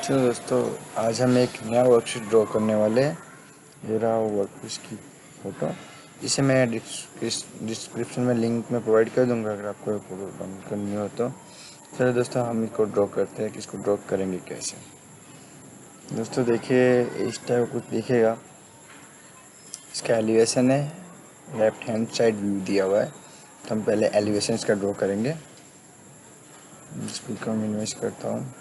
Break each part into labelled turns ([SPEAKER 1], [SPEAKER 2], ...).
[SPEAKER 1] तो दोस्तों आज हम एक नया वर्कशीट ड्रॉ करने वाले हैं। ये रहा वर्कशीट की फ़ोटो। इसे मैं डिस्क्रिप्शन में लिंक में प्रोवाइड कर दूंगा अगर आपको फोटो डाउनलोड करनी हो तो। चलो दोस्तों हम इसको ड्रॉ करते हैं कि इसको ड्रॉ करेंगे कैसे। दोस्तों देखिए इस टाइप कुछ दिखेगा। इसका एलिवेशन है, लेफ्ट हैंड साइड व्यू दिया हुआ है। तो हम पहले एलिवेशन इसका ड्रॉ करेंगे। इसको मैं इन्वेस्ट करता हूँ।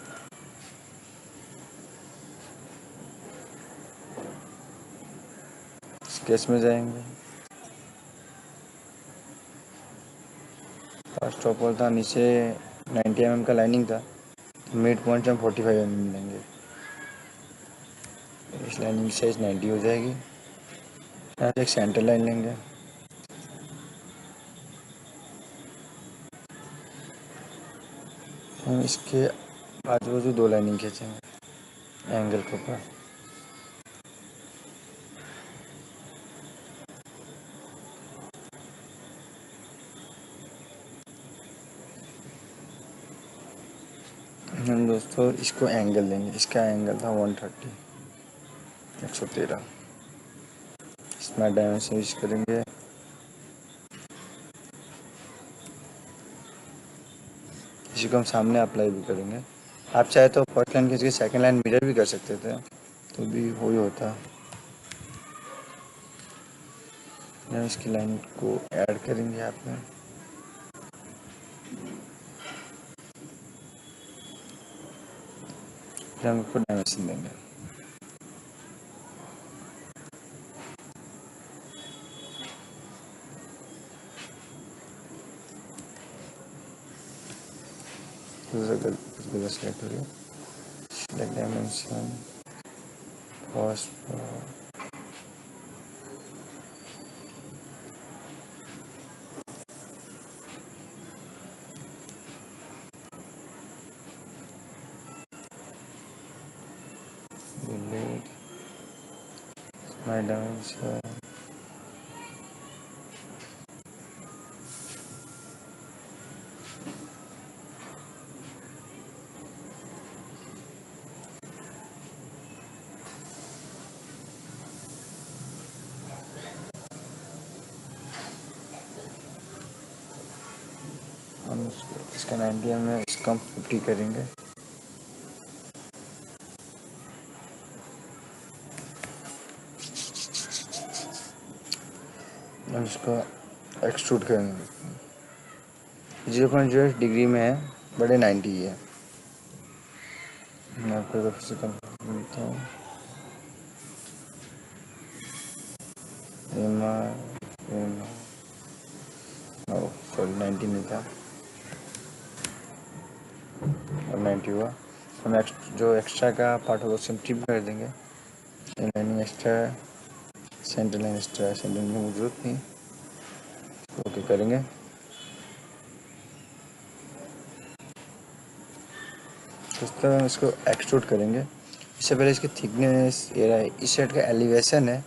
[SPEAKER 1] स्केच में जाएंगे। फर्स्ट टॉप होल था, नीचे 90 mm का लाइनिंग था, तो मिड पॉइंट हम 45 mm लेंगे। इस लाइनिंग की साइज 90 हो जाएगी। यहाँ से एक सेंटर लाइन लेंगे। हम इसके आजू बाजू दो लाइनिंग खींचेंगे एंगल के ऊपर। हम दोस्तों इसको एंगल देंगे। इसका एंगल था 130, 113। इसमें डायमेंशन यूज करेंगे। इसी को हम सामने अप्लाई भी करेंगे। आप चाहे तो फर्स्ट लाइन खींच के सेकेंड लाइन मिरर भी कर सकते थे, तो भी वही होता। हम इसकी लाइन को ऐड करेंगे यहाँ पे। फिर हम इसको डायमेंशन देंगे। गलत सेलेक्ट हो गया। Select dimension, cost delete my dimension। हम इसका 90 में इसका हम 50 करेंगे। हम इसको एक्सट्रूड करेंगे। 0.0 डिग्री में है, बड़े 90 है। मैं आपको फिर से करता हूँ। सॉरी 90 नहीं था और 90 हुआ। हम जो एक्स्ट्रा का पार्ट होगा उसे हम ट्रिम कर देंगे। लाइनिंग एक्स्ट्रा है, सेंटर लाइन एक्स्ट्रा है, सेंटर लाइन की जरूरत नहीं। ओके करेंगे। इस तरह हम इसको एक्सट्रूड करेंगे। इससे पहले इसकी थिकनेस ये रहा है। इस साइड का एलिवेशन है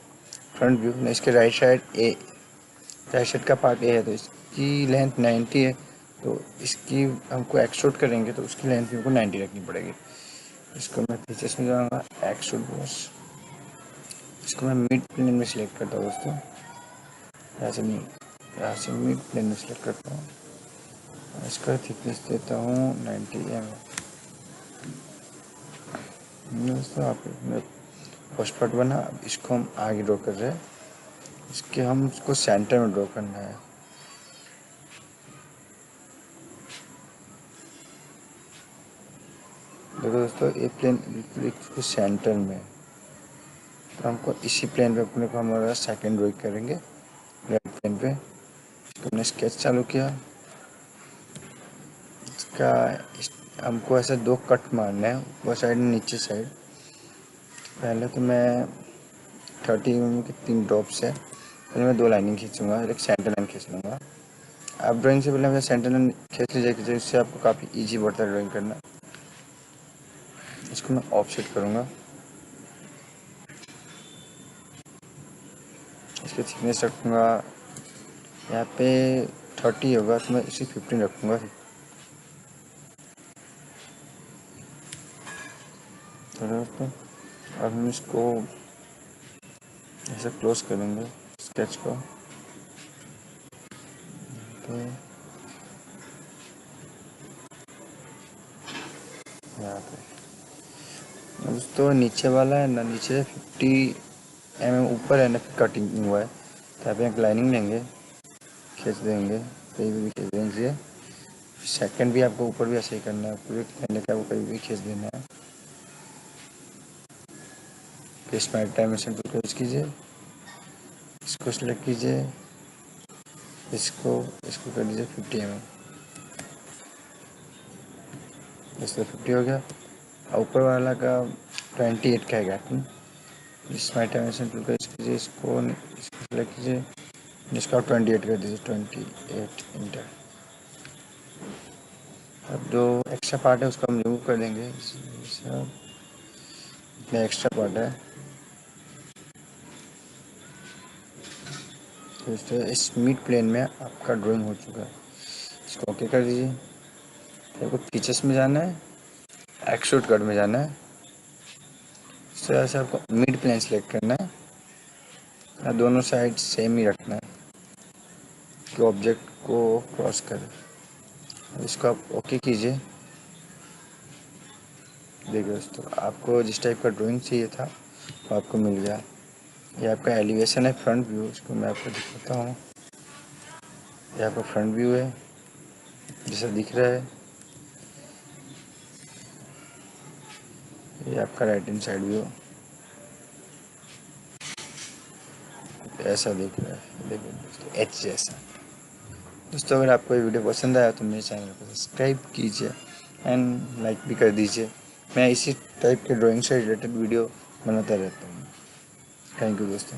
[SPEAKER 1] फ्रंट व्यू में। इसके राइट साइड का पार्ट ए है, तो इसकी लेंथ 90 है। तो इसकी हमको एक्सट्रूड करेंगे तो उसकी लेंथ भी हमको 90 रखनी पड़ेगी। इसको मैं फीचर्स में जाऊँगा, एक्सट्रूड बॉस। इसको मैं मिड प्लेन में सिलेक्ट करता हूँ दोस्तों। यहाँ से मिड प्लेन में सिलेक्ट करता हूँ। इसका थिकनेस देता हूँ 90 mm। दोस्तों आप फर्स्ट पार्ट बना, इसको हम आगे ड्रॉ कर रहे हैं। इसको सेंटर में ड्रॉ करना है। देखो दोस्तों ये प्लेन बिल्कुल सेंटर में, तो हमको इसी प्लेन पे अपने को हमारा सेकंड ड्रॉइंग करेंगे राइट प्लेन पे। इसको हमने स्केच चालू किया। इसका हमको ऐसे दो कट मारना है, ऊपर साइड नीचे साइड। पहले तो मैं 30 mm के 3 ड्रॉप्स है। पहले मैं 2 लाइनिंग खींचूंगा, एक सेंटर लाइन खींच लूँगा। आप ड्राइंग से पहले सेंटर लाइन खींच लीजिए, इससे आपको काफ़ी ईजी पड़ता है ड्राइंग करना। इसको मैं ऑफसेट करूँगा। इसकी थिकनेस रखूँगा यहाँ पे 30 होगा, तो मैं इसे 15 रखूँगा। तो दोस्तों अब हम इसको ऐसे क्लोज करेंगे स्केच को। तो यहाँ पे दोस्तों नीचे वाला है ना, नीचे 50 mm ऊपर है ना, कटिंग हुआ है। तो यहाँ पे एक लाइनिंग लेंगे, खींच देंगे, कहीं भी खींच देंगे। सेकंड भी आपको ऊपर भी ऐसे ही करना है, पूरे करने के आपको कहीं भी खींच देना है। स्मार्ट डायमेंशन टूल को यूज कीजिए, इसको सिलेक्ट कीजिए, इसको इसको कर दीजिए 50 mm। इसका 50 हो गया। ऊपर वाला का 28 का है गैपिंग। स्मार्ट डायमेंशन टूल का यूज कीजिए, इसको सिलेक्ट कीजिए, इसका 28 कर दीजिए, 28 इंटर। अब जो एक्स्ट्रा पार्ट है उसको हम रिमूव कर देंगे। सब इतना एक्स्ट्रा पार्ट है, तो इस मिड प्लेन में आपका ड्राइंग हो चुका है। इसको ओके कर दीजिए। आपको फीचर्स में जाना है, एक्सट्रूड कट में जाना है। इस तरह से आपको मिड प्लेन सेलेक्ट करना है और दोनों साइड सेम ही रखना है कि ऑब्जेक्ट को क्रॉस करे। इसको आप ओके कीजिए। देखिए दोस्तों, आपको जिस टाइप का ड्राइंग चाहिए था वो आपको मिल गया। ये आपका एलिवेशन है, फ्रंट व्यू। इसको मैं आपको दिखाता हूँ। ये आपका फ्रंट व्यू है जैसा दिख रहा है। ये आपका राइट हैंड साइड व्यू ऐसा दिख रहा है। देखिए दोस्तों, एच जैसा। दोस्तों अगर आपको ये वीडियो पसंद आया तो मेरे चैनल को सब्सक्राइब कीजिए एंड लाइक भी कर दीजिए। मैं इसी टाइप के ड्राइंग से रिलेटेड वीडियो बनाता रहता हूँ। थैंक यू दोस्तों।